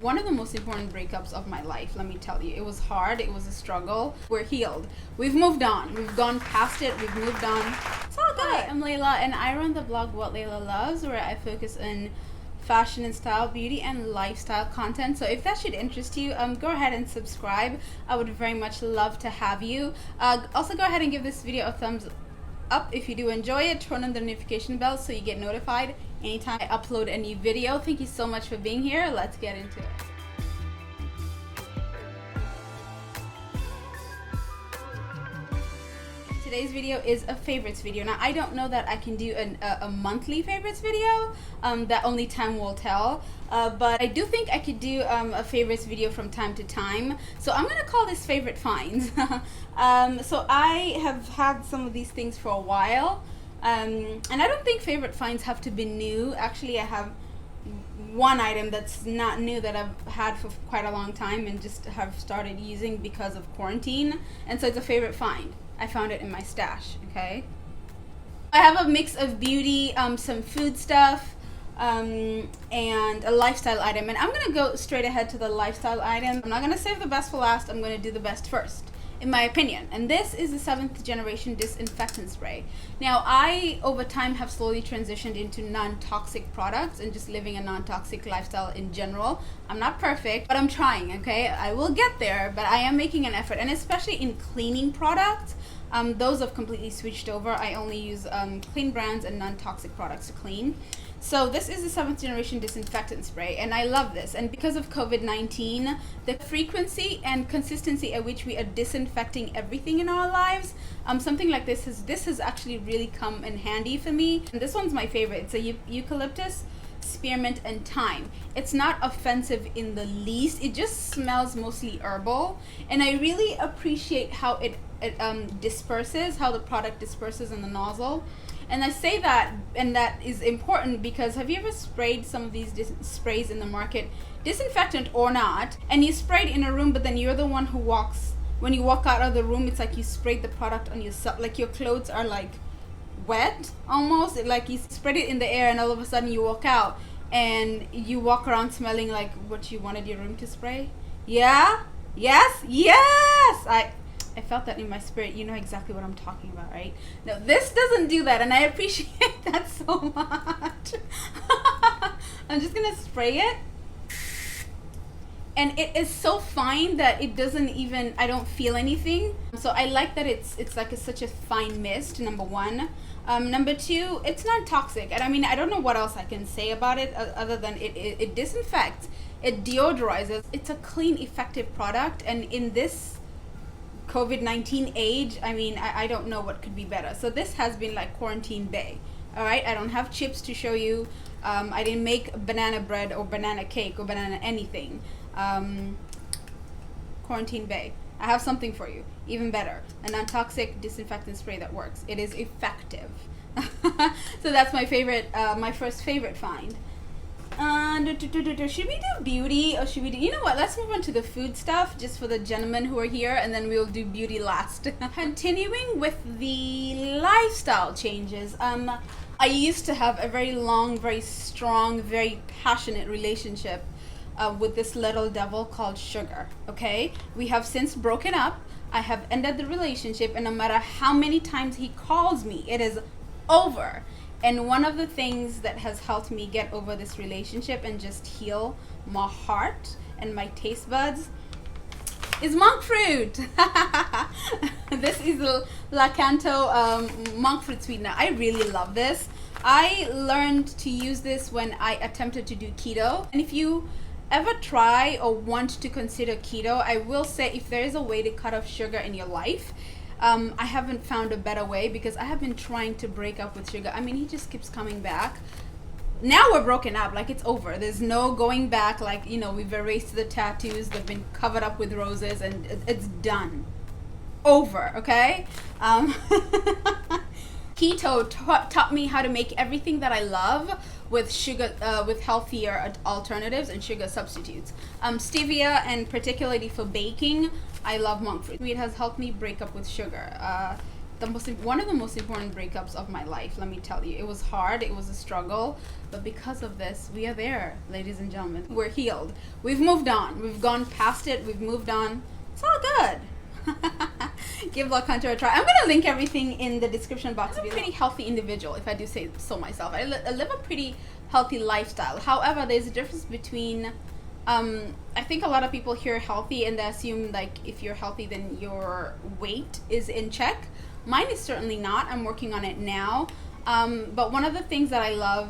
One of the most important breakups of my life, let me tell you. It was hard, it was a struggle. We're healed. We've moved on. We've gone past it, we've moved on. It's all good. Hi, I'm Layla and I run the blog What Layla Loves, where I focus on fashion and style, beauty and lifestyle content. So if that should interest you, go ahead and subscribe. I would very much love to have you. Also go ahead and give this video a thumbs up if you do enjoy it. Turn on the notification bell so you get notified anytime I upload a new video. Thank you so much for being here. Let's get into it. Today's video is a favorites video. Now I don't know that I can do a monthly favorites video, that only time will tell, but I do think I could do a favorites video from time to time. So I'm gonna call this favorite finds. So I have had some of these things for a while, and I don't think favorite finds have to be new. Actually, I have one item that's not new that I've had for quite a long time and just have started using because of quarantine, and so it's a favorite find. I found it in my stash, okay? I have a mix of beauty, some food stuff, and a lifestyle item. And I'm gonna go straight ahead to the lifestyle item. I'm not gonna save the best for last, I'm gonna do the best first, in my opinion. And this is the 7th generation disinfectant spray. Now, I, over time, have slowly transitioned into non-toxic products and just living a non-toxic lifestyle in general. I'm not perfect, but I'm trying, okay? I will get there, but I am making an effort. And especially in cleaning products, those have completely switched over. I only use clean brands and non-toxic products to clean. So this is the 7th generation disinfectant spray, and I love this. And because of COVID-19, the frequency and consistency at which we are disinfecting everything in our lives, something like this has actually really come in handy for me. And this one's my favorite. It's a eucalyptus, spearmint and thyme. It's not offensive in the least. It just smells mostly herbal, and I really appreciate how it disperses, how the product disperses in the nozzle. And I say that, and that is important, because have you ever sprayed some of these sprays in the market, disinfectant or not, and you sprayed in a room, but then you're the one who when you walk out of the room, it's like you sprayed the product on yourself, like your clothes are like wet almost, like you spread it in the air, and all of a sudden you walk out and you walk around smelling like what you wanted your room to spray. Yeah? Yes? I felt that in my spirit. You know exactly what I'm talking about, right? No, this doesn't do that, and I appreciate that so much. I'm just gonna spray it, and it is so fine that it doesn't even, I don't feel anything. So I like that it's like such a fine mist, number one. Number two, it's not toxic, and I mean, I don't know what else I can say about it other than it disinfects, it deodorizes. It's a clean, effective product, and in this COVID-19 age, I mean, I don't know what could be better. So this has been like quarantine bay. All right, I don't have chips to show you. I didn't make banana bread or banana cake or banana anything. Quarantine bay. I have something for you, even better. A non-toxic disinfectant spray that works. It is effective. So that's my favorite, my first favorite find. Should we do beauty, or should we do, you know what, let's move on to the food stuff, just for the gentlemen who are here, and then we'll do beauty last. Continuing with the lifestyle changes, I used to have a very long, very strong, very passionate relationship with this little devil called sugar, okay? We have since broken up. I have ended the relationship, and no matter how many times he calls me, it is over. And one of the things that has helped me get over this relationship and just heal my heart and my taste buds is monk fruit. This is the Lakanto monk fruit sweetener. I really love this. I learned to use this when I attempted to do keto. And if you ever try or want to consider keto, I will say, if there is a way to cut off sugar in your life, I haven't found a better way, because I have been trying to break up with sugar. I mean, he just keeps coming back. Now we're broken up, like it's over. There's no going back, like, you know, we've erased the tattoos, they've been covered up with roses, and it's done. Over, okay? Keto taught me how to make everything that I love with sugar, with healthier alternatives and sugar substitutes. Stevia, and particularly for baking, I love monk fruit. It has helped me break up with sugar. one of the most important breakups of my life, let me tell you. It was hard, it was a struggle, but because of this, we are there, ladies and gentlemen. We're healed. We've moved on. We've gone past it. We've moved on. It's all good. Give Blood Contour a try. I'm gonna link everything in the description box. I'm a pretty healthy individual, if I do say so myself. I live a pretty healthy lifestyle. However, there's a difference between I think a lot of people hear healthy and they assume like if you're healthy then your weight is in check. Mine is certainly not. I'm working on it now. But one of the things that I love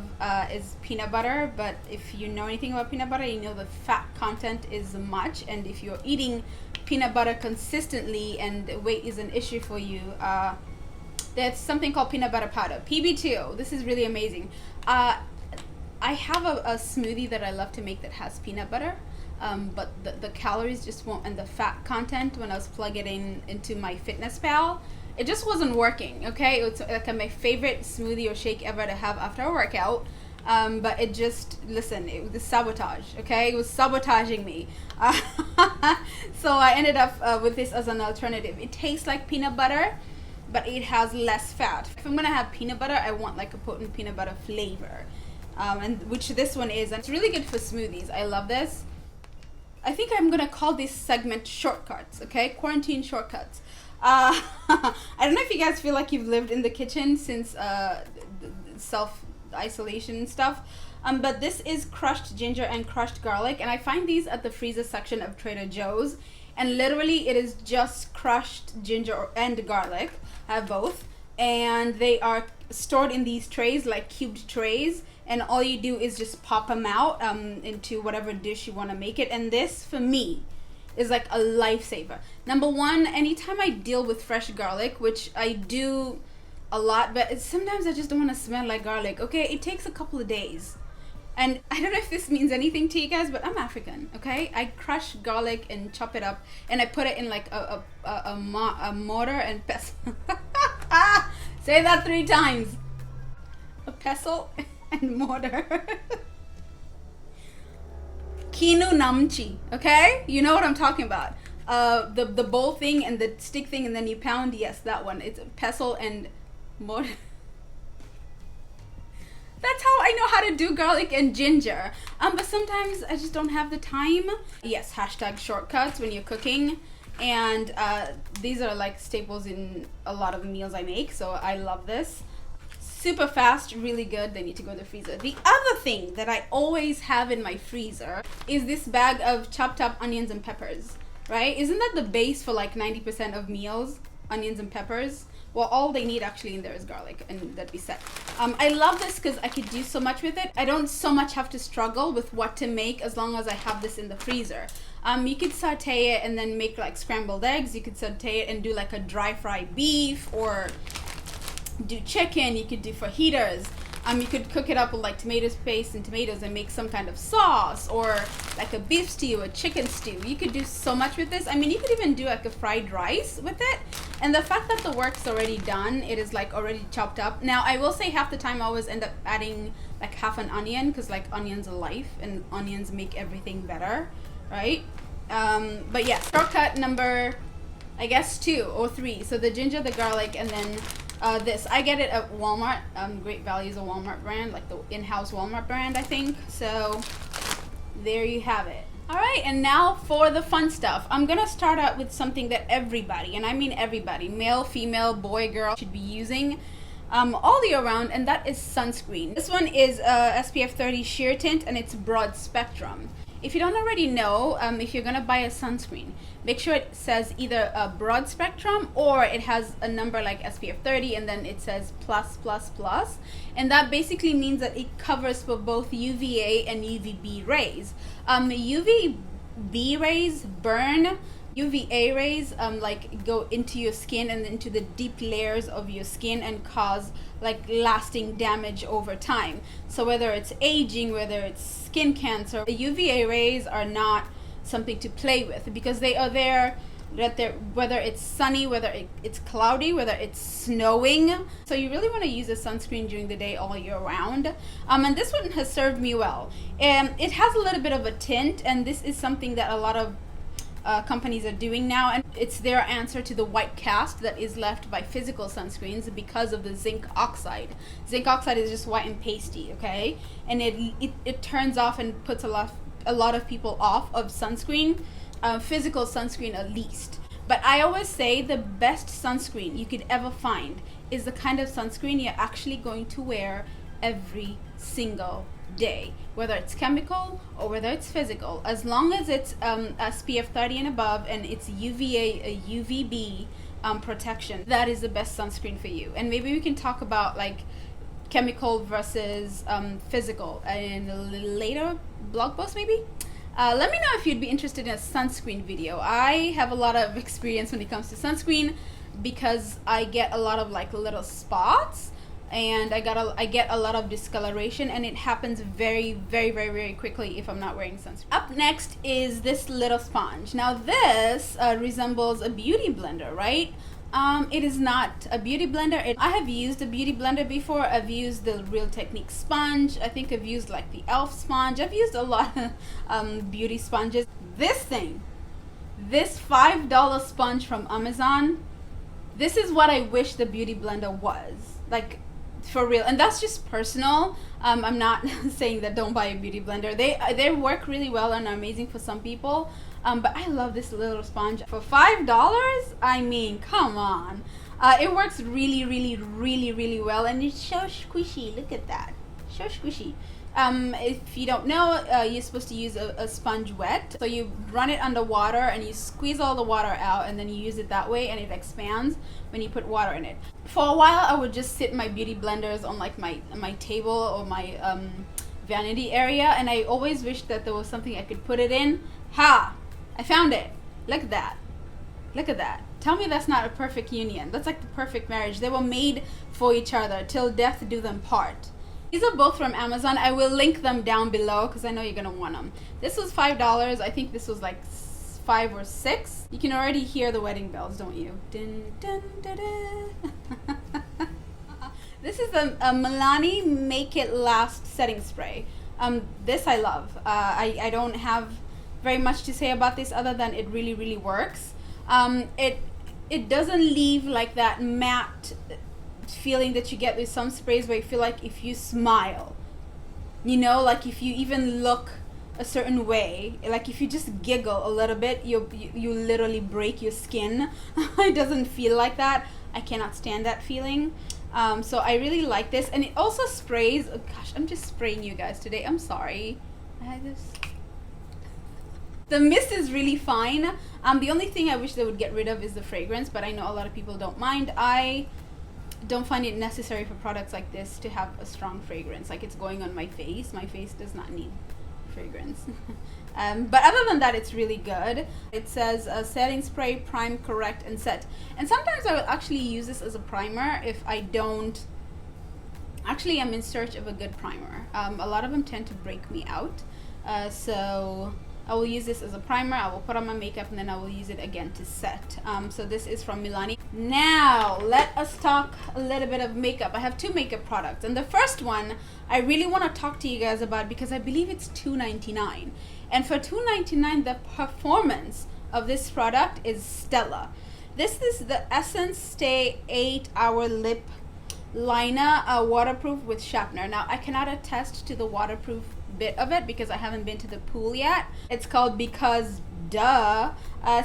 is peanut butter. But if you know anything about peanut butter, you know the fat content is much. And if you're eating peanut butter consistently and weight is an issue for you, there's something called peanut butter powder, PB2. This is really amazing. I have a smoothie that I love to make that has peanut butter, but the calories just won't, and the fat content when I was plugging it into my FitnessPal, it just wasn't working, okay? It's like my favorite smoothie or shake ever to have after a workout, but it just, listen, it was sabotage, okay? It was sabotaging me. So I ended up with this as an alternative. It tastes like peanut butter, but it has less fat. If I'm gonna have peanut butter, I want like a potent peanut butter flavor. And which this one is, and it's really good for smoothies. I love this. I think I'm gonna call this segment shortcuts, okay? Quarantine shortcuts. I don't know if you guys feel like you've lived in the kitchen since self-isolation and stuff, but this is crushed ginger and crushed garlic, and I find these at the freezer section of Trader Joe's, and literally it is just crushed ginger and garlic. I have both, and they are stored in these trays, like cubed trays, and all you do is just pop them out into whatever dish you want to make it. And this, for me, is like a lifesaver. Number one, anytime I deal with fresh garlic, which I do a lot, but sometimes I just don't want to smell like garlic, okay? It takes a couple of days. And I don't know if this means anything to you guys, but I'm African, okay? I crush garlic and chop it up, and I put it in like a mortar and pestle. Say that 3 times. A pestle and mortar. Kinu namchi, okay? You know what I'm talking about. The bowl thing and the stick thing, and then you pound. Yes, that one. It's a pestle and mortar. That's how I know how to do garlic and ginger. But sometimes I just don't have the time. Yes, hashtag shortcuts when you're cooking. And these are like staples in a lot of the meals I make, so I love this. Super fast, really good. They need to go in the freezer. The other thing that I always have in my freezer is this bag of chopped up onions and peppers, right? Isn't that the base for like 90% of meals? Onions and peppers. Well, all they need actually in there is garlic, and that'd be set. I love this because I could do so much with it. I don't so much have to struggle with what to make as long as I have this in the freezer. You could saute it and then make like scrambled eggs. You could saute it and do like a dry fried beef, or do chicken. You could do fajitas. You could cook it up with like tomato paste and tomatoes and make some kind of sauce, or like a beef stew, a chicken stew. You could do so much with this. I mean, you could even do like a fried rice with it. And the fact that the work's already done, it is like already chopped up. Now, I will say half the time I always end up adding like half an onion, because like onions are life and onions make everything better, right? But yeah, shortcut number, I guess 2 or 3. So the ginger, the garlic, and then this. I get it at Walmart. Great Value is a Walmart brand, like the in-house Walmart brand, I think. So there you have it. All right, and now for the fun stuff. I'm gonna start out with something that everybody, and I mean everybody, male, female, boy, girl, should be using all year round, and that is sunscreen. This one is SPF 30 sheer tint, and it's broad spectrum. If you don't already know, if you're gonna buy a sunscreen, make sure it says either a broad spectrum, or it has a number like SPF 30 and then it says plus plus plus, and that basically means that it covers for both UVA and UVB rays. UVB rays burn. UVA rays like go into your skin and into the deep layers of your skin and cause like lasting damage over time. So whether it's aging, whether it's skin cancer, the UVA rays are not something to play with, because they are there, whether it's sunny, whether it's cloudy, whether it's snowing. So you really want to use a sunscreen during the day all year round. And this one has served me well. It has a little bit of a tint, and this is something that a lot of companies are doing now, and it's their answer to the white cast that is left by physical sunscreens because of the zinc oxide. Zinc oxide is just white and pasty, okay, and it turns off and puts a lot of people off of sunscreen, physical sunscreen at least. But I always say the best sunscreen you could ever find is the kind of sunscreen you're actually going to wear every single day, whether it's chemical or whether it's physical. As long as it's SPF 30 and above and it's UVA, UVB protection, that is the best sunscreen for you. And maybe we can talk about like chemical versus physical in a later blog post maybe. Let me know if you'd be interested in a sunscreen video. I have a lot of experience when it comes to sunscreen because I get a lot of like little spots, and I get a lot of discoloration, and it happens very, very, very, very quickly if I'm not wearing sunscreen. Up next is this little sponge. Now this resembles a beauty blender, right? It is not a beauty blender. I have used a beauty blender before. I've used the Real Technique sponge. I think I've used like the e.l.f. sponge. I've used a lot of beauty sponges. This thing, this $5 sponge from Amazon, this is what I wish the beauty blender was. Like, for real. And that's just personal. I'm not saying that don't buy a beauty blender. They work really well and are amazing for some people. But I love this little sponge. For $5, I mean, come on. It works really, really, really, really well, and it's so squishy. Look at that. So squishy. If you don't know, you're supposed to use a sponge wet. So you run it under water and you squeeze all the water out, and then you use it that way, and it expands when you put water in it. For a while, I would just sit my beauty blenders on like my table or my vanity area, and I always wished that there was something I could put it in. Ha! I found it. Look at that. Look at that. Tell me that's not a perfect union. That's like the perfect marriage. They were made for each other. Till death do them part. These are both from Amazon. I will link them down below because I know you're going to want them. This was $5. I think this was like $5 or $6. You can already hear the wedding bells, don't you? Dun, dun, dun, dun. This is the Milani Make It Last setting spray. This I love. I don't have very much to say about this other than it really, really works. It doesn't leave like that matte feeling that you get with some sprays where you feel like if you smile, you know, like if you even look a certain way, like if you just giggle a little bit, you literally break your skin. It doesn't feel like that. I cannot stand that feeling. So I really like this, and it also sprays. Oh gosh, I'm just spraying you guys today. I'm sorry. I had this. The mist is really fine. The only thing I wish they would get rid of is the fragrance, but I know a lot of people don't mind. I don't find it necessary for products like this to have a strong fragrance. Like, it's going on my face. My face does not need fragrance. But other than that, it's really good. It says setting spray, prime, correct, and set. And sometimes I will actually use this as a primer if I don't. Actually, I'm in search of a good primer. A lot of them tend to break me out. So I will use this as a primer. I will put on my makeup, and then I will use it again to set. So this is from Milani. Now let us talk a little bit of makeup. I have two makeup products, and the first one I really want to talk to you guys about because I believe it's $2.99, and for $2.99 the performance of this product is stellar. This is the Essence Stay 8-Hour Lip Liner, waterproof with sharpener. Now I cannot attest to the waterproof bit of it because I haven't been to the pool yet. It's called Because Duh.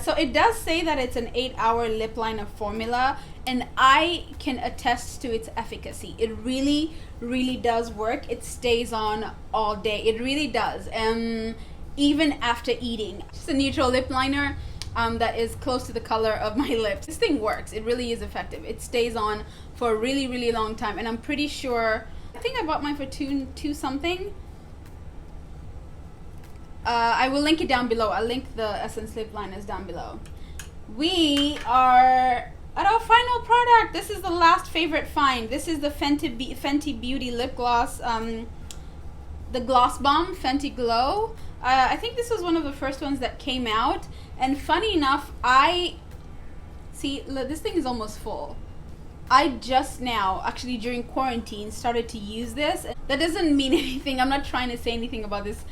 So it does say that it's an 8-hour lip liner formula, and I can attest to its efficacy. It really, really does work. It stays on all day. It really does. Even after eating. Just a neutral lip liner that is close to the color of my lips. This thing works. It really is effective. It stays on for a really, really long time, and I'm pretty sure, I think I bought mine for two something. I will link it down below. I'll link the Essence lip liners down below. We are at our final product. This is the last favorite find. This is the Fenty Beauty lip gloss, the Gloss Bomb Fenty Glow. I think this was one of the first ones that came out, and funny enough, this thing is almost full. I just now, actually during quarantine, started to use this. That doesn't mean anything. I'm not trying to say anything about this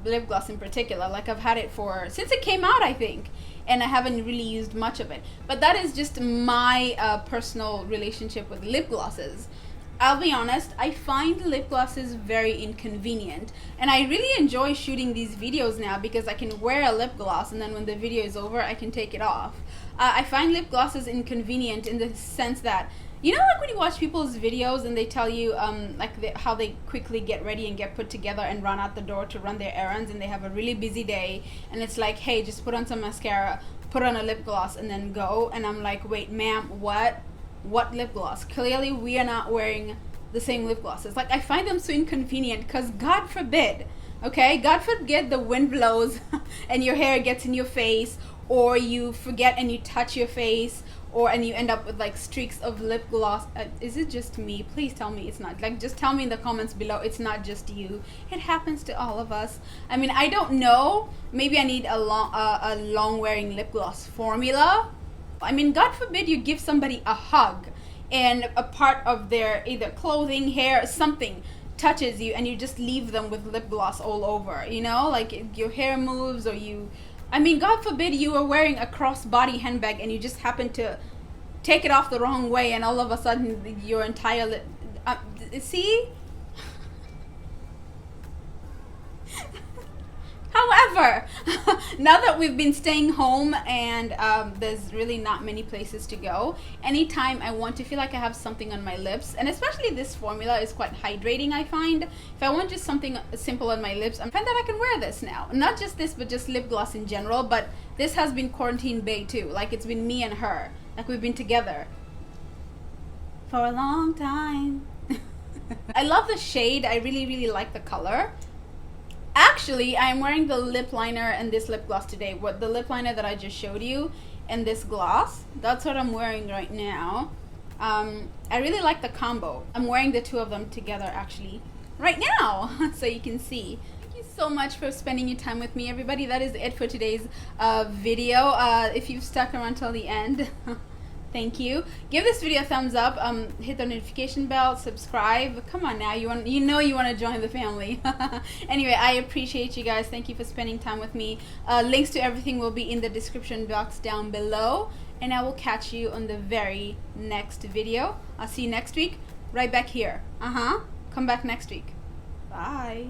lip gloss in particular. Like, I've had it since it came out, I think, and I haven't really used much of it. But that is just my personal relationship with lip glosses. I'll be honest, I find lip glosses very inconvenient, and I really enjoy shooting these videos now because I can wear a lip gloss and then when the video is over I can take it off. I find lip glosses inconvenient in the sense that, you know, like when you watch people's videos and they tell you how they quickly get ready and get put together and run out the door to run their errands, and they have a really busy day, and it's like, hey, just put on some mascara, put on a lip gloss, and then go. And I'm like, wait, ma'am, what lip gloss? Clearly we are not wearing the same lip glosses. Like, I find them so inconvenient because God forbid, okay, God forbid the wind blows and your hair gets in your face, or you forget and you touch your face, and you end up with like streaks of lip gloss. Is it just me? Please tell me it's not. Like, just tell me in the comments below it's not just you. It happens to all of us. I mean, I don't know, maybe I need a long wearing lip gloss formula. I mean, God forbid you give somebody a hug and a part of their either clothing, hair, something touches you and you just leave them with lip gloss all over, you know, like your hair moves, or I mean, God forbid you are wearing a crossbody handbag and you just happen to take it off the wrong way and all of a sudden your entire lip, see? However, now that we've been staying home and there's really not many places to go, anytime I want to feel like I have something on my lips, and especially this formula is quite hydrating, I find. If I want just something simple on my lips, I find that I can wear this now. Not just this, but just lip gloss in general. But this has been quarantine bae too. Like, it's been me and her. Like, we've been together for a long time. I love the shade. I really, really like the color. Actually, I'm wearing the lip liner and this lip gloss today. The lip liner that I just showed you and this gloss, that's what I'm wearing right now. I really like the combo. I'm wearing the two of them together actually right now so you can see. Thank you so much for spending your time with me, everybody. That is it for today's video. If you've stuck around till the end, thank you. Give this video a thumbs up, hit the notification bell, subscribe. Come on now, you want to join the family. Anyway, I appreciate you guys. Thank you for spending time with me. Links to everything will be in the description box down below, and I will catch you on the very next video. I'll see you next week right back here. Come back next week. Bye.